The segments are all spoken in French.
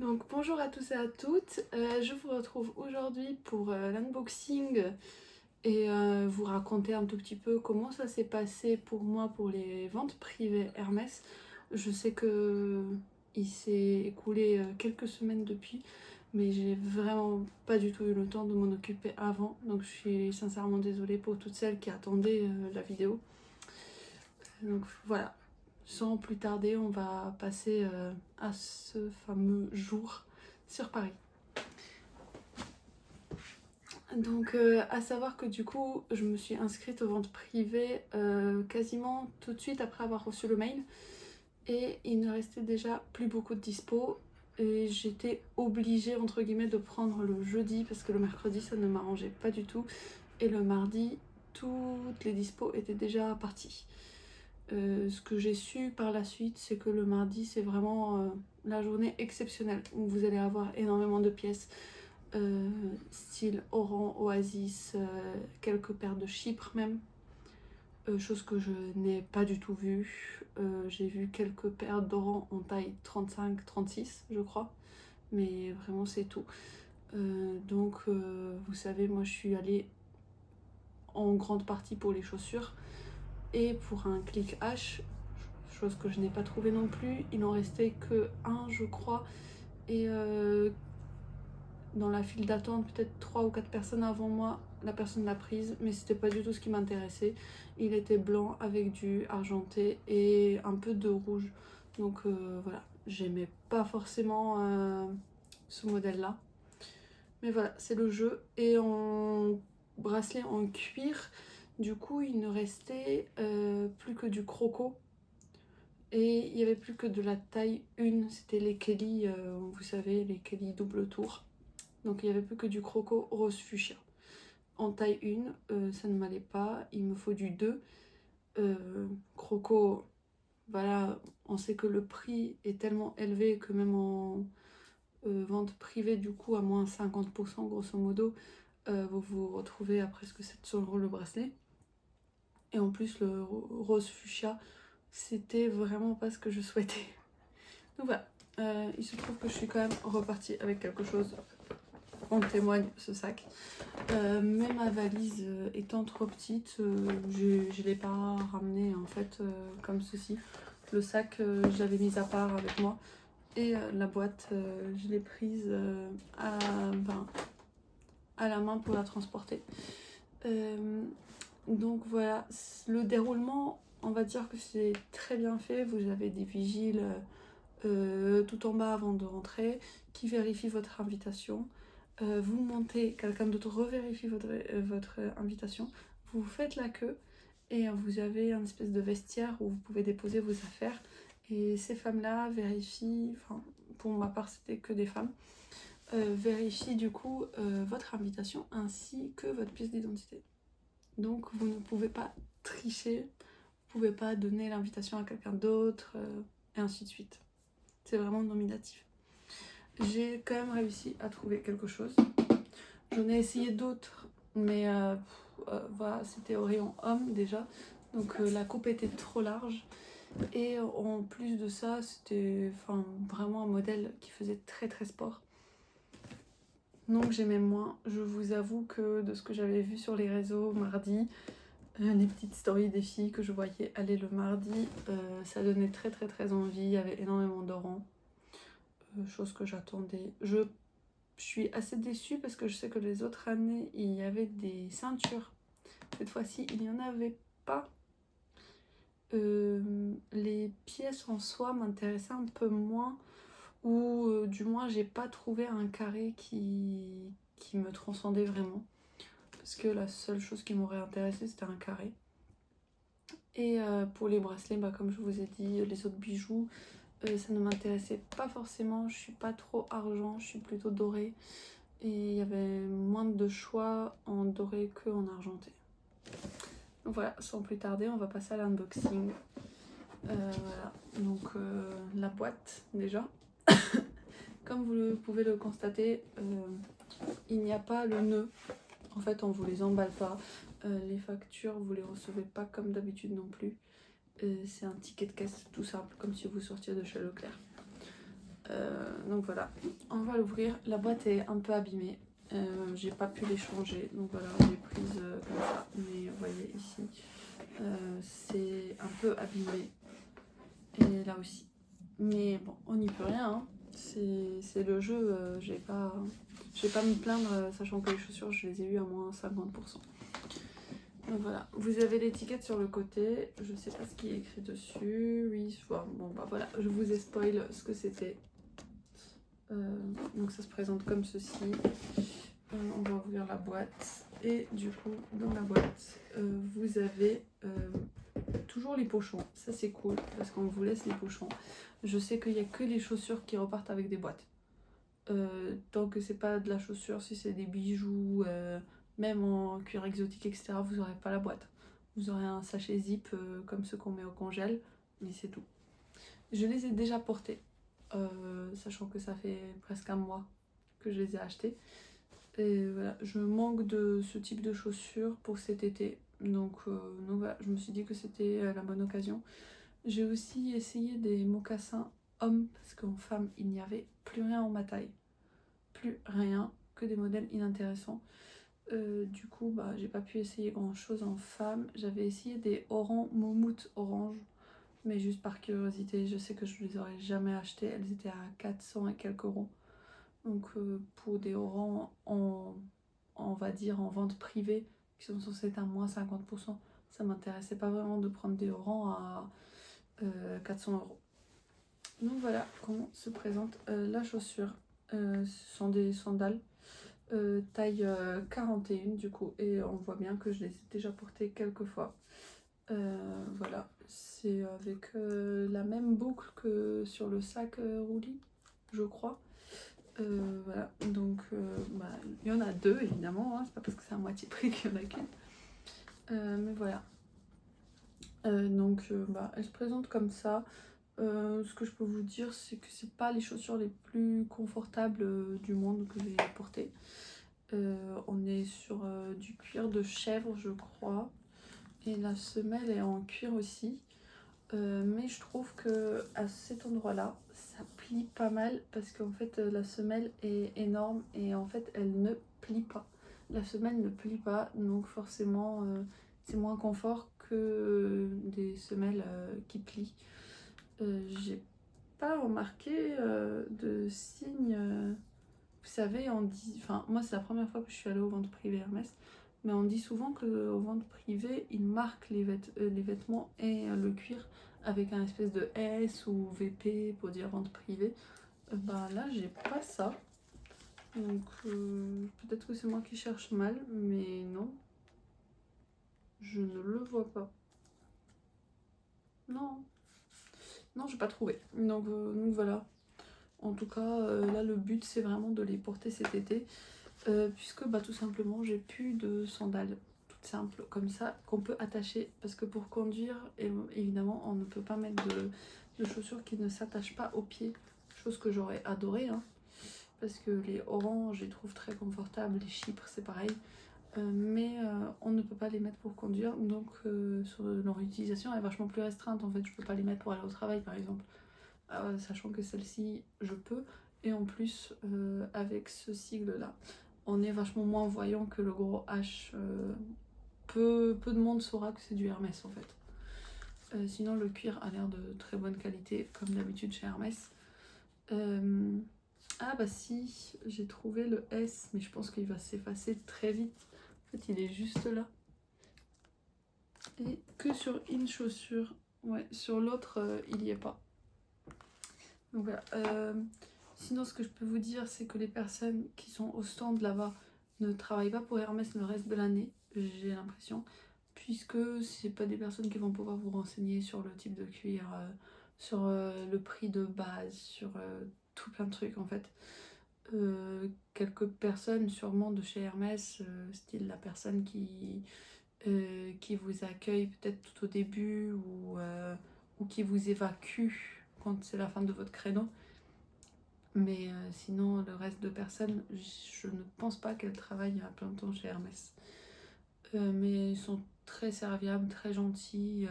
Donc bonjour à tous et à toutes, je vous retrouve aujourd'hui pour l'unboxing et vous raconter un tout petit peu comment ça s'est passé pour moi pour les ventes privées Hermès. Je sais que il s'est écoulé quelques semaines depuis, mais j'ai vraiment pas du tout eu le temps de m'en occuper avant, donc je suis sincèrement désolée pour toutes celles qui attendaient la vidéo. Donc voilà, sans plus tarder, on va passer à ce fameux jour sur Paris. Donc à savoir que du coup je me suis inscrite aux ventes privées quasiment tout de suite après avoir reçu le mail et il ne restait déjà plus beaucoup de dispo et j'étais obligée entre guillemets de prendre le jeudi parce que le mercredi ça ne m'arrangeait pas du tout et le mardi toutes les dispos étaient déjà parties. Ce que j'ai su par la suite, c'est que le mardi, c'est vraiment la journée exceptionnelle où vous allez avoir énormément de pièces, style Oran, Oasis, quelques paires de Chypre même, chose que je n'ai pas du tout vue. J'ai vu quelques paires d'Oran en taille 35-36, je crois, mais vraiment c'est tout. Donc, vous savez, moi je suis allée en grande partie pour les chaussures. Et pour un clic H, chose que je n'ai pas trouvé non plus, il n'en restait que un je crois, et dans la file d'attente peut-être 3 ou 4 personnes avant moi, la personne l'a prise, mais c'était pas du tout ce qui m'intéressait. Il était blanc avec du argenté et un peu de rouge, donc voilà, j'aimais pas forcément ce modèle là, mais voilà, c'est le jeu. Et en bracelet en cuir, du coup il ne restait plus que du croco. Et il n'y avait plus que de la taille 1, c'était les Kelly, vous savez, les Kelly double tour. Donc il n'y avait plus que du croco rose fuchsia. En taille 1, ça ne m'allait pas, il me faut du 2. Croco, voilà, on sait que le prix est tellement élevé que même en vente privée, du coup, à moins 50% grosso modo, vous vous retrouvez à presque 700 € le bracelet. Et en plus, le rose fuchsia, c'était vraiment pas ce que je souhaitais. Donc voilà, il se trouve que je suis quand même repartie avec quelque chose, en témoigne ce sac. Mais ma valise étant trop petite, je l'ai pas ramené en fait comme ceci. Le sac, je l'avais mis à part avec moi et la boîte, je l'ai prise à la main pour la transporter. Donc voilà, le déroulement, on va dire que c'est très bien fait. Vous avez des vigiles tout en bas avant de rentrer qui vérifient votre invitation. Vous montez, quelqu'un d'autre revérifie votre invitation. Vous faites la queue et vous avez un espèce de vestiaire où vous pouvez déposer vos affaires. Et ces femmes-là vérifient, enfin pour ma part c'était que des femmes, vérifient du coup votre invitation ainsi que votre pièce d'identité. Donc vous ne pouvez pas tricher, vous pouvez pas donner l'invitation à quelqu'un d'autre, et ainsi de suite. C'est vraiment nominatif. J'ai quand même réussi à trouver quelque chose. J'en ai essayé d'autres, mais voilà, c'était au rayon homme déjà. Donc la coupe était trop large. Et en plus de ça, c'était vraiment un modèle qui faisait très très sport. Donc j'aimais moins. Je vous avoue que de ce que j'avais vu sur les réseaux mardi, les petites stories des filles que je voyais aller le mardi, ça donnait très très très envie. Il y avait énormément d'orans, chose que j'attendais. Je suis assez déçue parce que je sais que les autres années il y avait des ceintures. Cette fois-ci il n'y en avait pas. Les pièces en soi m'intéressaient un peu moins, ou du moins j'ai pas trouvé un carré qui me transcendait vraiment, parce que la seule chose qui m'aurait intéressé c'était un carré. Et pour les bracelets, comme je vous ai dit, les autres bijoux, ça ne m'intéressait pas forcément. Je suis pas trop argent, je suis plutôt doré. Et il y avait moins de choix en doré que en argenté. Donc voilà, sans plus tarder, on va passer à l'unboxing. Voilà, donc la boîte déjà. Comme vous pouvez le constater, il n'y a pas le nœud. En fait, on vous les emballe pas. Les factures, vous les recevez pas comme d'habitude non plus. C'est un ticket de caisse tout simple, comme si vous sortiez de chez Leclerc. Donc voilà, on va l'ouvrir. La boîte est un peu abîmée. J'ai pas pu les changer, donc voilà, j'ai prise comme ça. Mais vous voyez ici, c'est un peu abîmé. Et là aussi. Mais bon, on n'y peut rien. Hein. C'est le jeu. Je vais pas me plaindre, sachant que les chaussures, je les ai eues à moins 50%. Donc voilà, vous avez l'étiquette sur le côté. Je sais pas ce qui est écrit dessus. Oui, bon bah voilà, je vous ai spoil ce que c'était. Donc ça se présente comme ceci. On va ouvrir la boîte. Et du coup, dans la boîte, vous avez toujours les pochons. Ça c'est cool parce qu'on vous laisse les pochons. Je sais qu'il n'y a que les chaussures qui repartent avec des boîtes. Tant que c'est pas de la chaussure, si c'est des bijoux, même en cuir exotique, etc., vous n'aurez pas la boîte. Vous aurez un sachet zip comme ceux qu'on met au congèle, mais c'est tout. Je les ai déjà portés, sachant que ça fait presque un mois que je les ai achetés. Et voilà, je manque de ce type de chaussures pour cet été. Donc voilà, je me suis dit que c'était la bonne occasion. J'ai aussi essayé des mocassins hommes, parce qu'en femme, il n'y avait plus rien en ma taille. Plus rien, que des modèles inintéressants. Du coup, bah, j'ai pas pu essayer grand chose en femme. J'avais essayé des orangs Moumout orange, mais juste par curiosité. Je sais que je les aurais jamais achetées. Elles étaient à 400 et quelques euros. Donc pour des orangs on va dire en vente privée, qui sont censés être à moins 50%, ça m'intéressait pas vraiment de prendre des orangs à 400 euros. Donc voilà comment se présente la chaussure. Ce sont des sandales taille 41 du coup, et on voit bien que je les ai déjà portées quelques fois. Voilà, c'est avec la même boucle que sur le sac roulis, je crois. Voilà, donc bah, il y en a deux évidemment, hein, c'est pas parce que c'est à moitié prix qu'il y en a qu'une. Mais voilà. Donc bah, elle se présente comme ça. Ce que je peux vous dire, c'est que c'est pas les chaussures les plus confortables du monde que j'ai portées. On est sur du cuir de chèvre, je crois. Et la semelle est en cuir aussi. Mais je trouve que à cet endroit-là, ça plie pas mal parce qu'en fait la semelle est énorme et en fait elle ne plie pas. La semelle ne plie pas, donc forcément c'est moins confort que des semelles qui plient. J'ai pas remarqué de signes. Vous savez, on dit, enfin moi c'est la première fois que je suis allée aux ventes privées Hermès, mais on dit souvent que aux ventes privées ils marquent les vêtements et le cuir avec un espèce de S ou VP pour dire vente privée. Bah là j'ai pas ça, donc peut-être que c'est moi qui cherche mal, mais non, je ne le vois pas. Non, non j'ai pas trouvé. Donc voilà. En tout cas là le but c'est vraiment de les porter cet été. Puisque bah, tout simplement j'ai plus de sandales toutes simples comme ça qu'on peut attacher, parce que pour conduire évidemment on ne peut pas mettre de chaussures qui ne s'attachent pas aux pieds, chose que j'aurais adoré hein, parce que les oranges je les trouve très confortables, les chypres c'est pareil, mais on ne peut pas les mettre pour conduire, donc leur utilisation est vachement plus restreinte en fait. Je peux pas les mettre pour aller au travail par exemple, sachant que celle-ci je peux, et en plus avec ce sigle là on est vachement moins voyant que le gros H. Peu de monde saura que c'est du Hermès en fait. Sinon le cuir a l'air de très bonne qualité comme d'habitude chez Hermès. Ah bah si, j'ai trouvé le S, mais je pense qu'il va s'effacer très vite. En fait il est juste là. Et que sur une chaussure. Ouais, sur l'autre il n'y est pas. Donc voilà. Sinon ce que je peux vous dire c'est que les personnes qui sont au stand là-bas ne travaillent pas pour Hermès le reste de l'année, j'ai l'impression, puisque c'est pas des personnes qui vont pouvoir vous renseigner sur le type de cuir, sur le prix de base, sur tout plein de trucs en fait. Quelques personnes sûrement de chez Hermès, style la personne qui vous accueille peut-être tout au début ou qui vous évacue quand c'est la fin de votre créneau. Mais sinon, le reste de personnes, je ne pense pas qu'elles travaillent à plein temps chez Hermès. Mais ils sont très serviables, très gentils.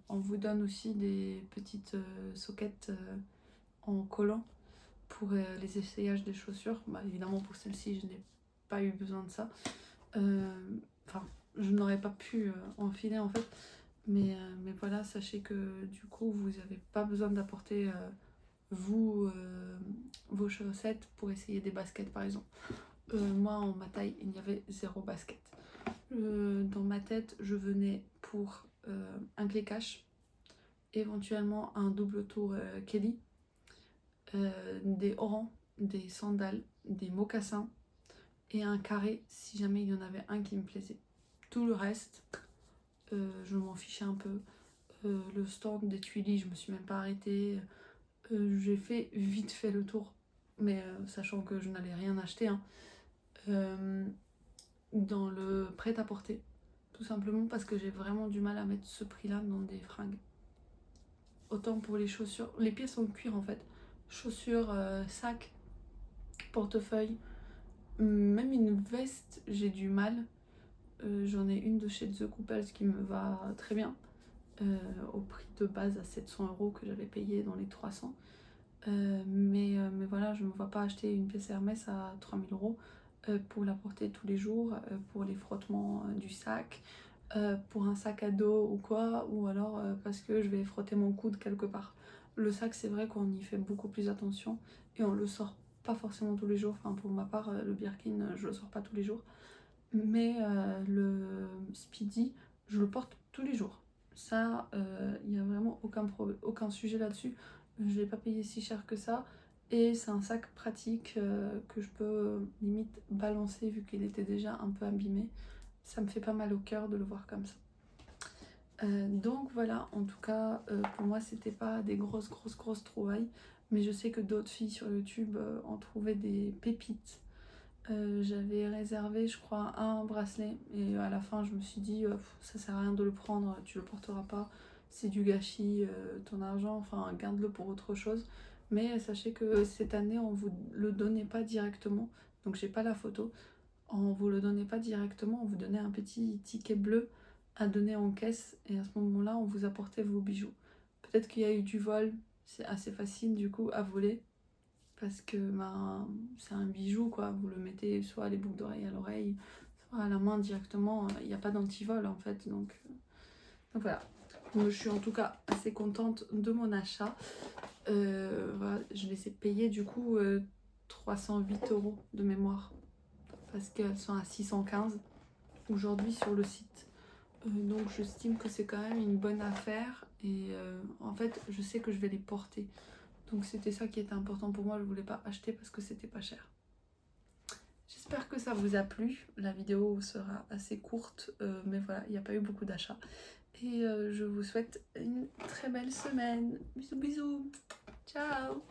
On vous donne aussi des petites soquettes en collant. pour les essayages des chaussures. Bah, évidemment pour celle-ci je n'ai pas eu besoin de ça. Enfin, je n'aurais pas pu enfiler en fait. Mais voilà, sachez que du coup vous n'avez pas besoin d'apporter vos chaussettes pour essayer des baskets par exemple. Moi en ma taille il y avait 0 basket. Dans ma tête je venais pour un clé cache, éventuellement un double tour Kelly, des harengs, des sandales, des mocassins et un carré si jamais il y en avait un qui me plaisait. Tout le reste, je m'en fichais un peu. Le stand des Tuileries, je me suis même pas arrêtée. J'ai fait vite fait le tour, mais sachant que je n'allais rien acheter. Hein. Dans le prêt-à-porter, tout simplement parce que j'ai vraiment du mal à mettre ce prix-là dans des fringues. Autant pour les chaussures, les pièces en cuir en fait. Chaussures, sac, portefeuille, même une veste, j'ai du mal. J'en ai une de chez The Couples qui me va très bien, au prix de base à 700 € que j'avais payé dans les 300. Mais voilà, je ne me vois pas acheter une pièce Hermès à 3000 € pour la porter tous les jours, pour les frottements du sac, pour un sac à dos ou quoi, ou alors parce que je vais frotter mon coude quelque part. Le sac, c'est vrai qu'on y fait beaucoup plus attention et on le sort pas forcément tous les jours. Enfin, pour ma part, le Birkin, je le sors pas tous les jours. Mais le Speedy, je le porte tous les jours. Ça, il n'y a vraiment aucun sujet là-dessus. Je ne l'ai pas payé si cher que ça. Et c'est un sac pratique que je peux limite balancer vu qu'il était déjà un peu abîmé. Ça me fait pas mal au cœur de le voir comme ça. Donc voilà, en tout cas, pour moi, c'était pas des grosses trouvailles. Mais je sais que d'autres filles sur YouTube ont trouvé des pépites. J'avais réservé je crois un bracelet et à la fin je me suis dit ça sert à rien de le prendre, tu le porteras pas, c'est du gâchis, ton argent, enfin garde-le pour autre chose. Mais sachez que cette année on vous le donnait pas directement, donc j'ai pas la photo, on vous le donnait pas directement, on vous donnait un petit ticket bleu à donner en caisse et à ce moment là on vous apportait vos bijoux. Peut-être qu'il y a eu du vol, c'est assez facile du coup à voler parce que ben, c'est un bijou quoi, vous le mettez soit les boucles d'oreilles à l'oreille, soit à la main directement, il n'y a pas d'antivol en fait, donc voilà. Donc, je suis en tout cas assez contente de mon achat. Voilà, je les ai payés du coup 308 € de mémoire, parce qu'elles sont à 615 aujourd'hui sur le site. Donc j'estime que c'est quand même une bonne affaire et en fait je sais que je vais les porter. Donc c'était ça qui était important pour moi, je voulais pas acheter parce que c'était pas cher. J'espère que ça vous a plu, la vidéo sera assez courte, mais voilà, il n'y a pas eu beaucoup d'achats. Et je vous souhaite une très belle semaine. Bisous bisous, ciao.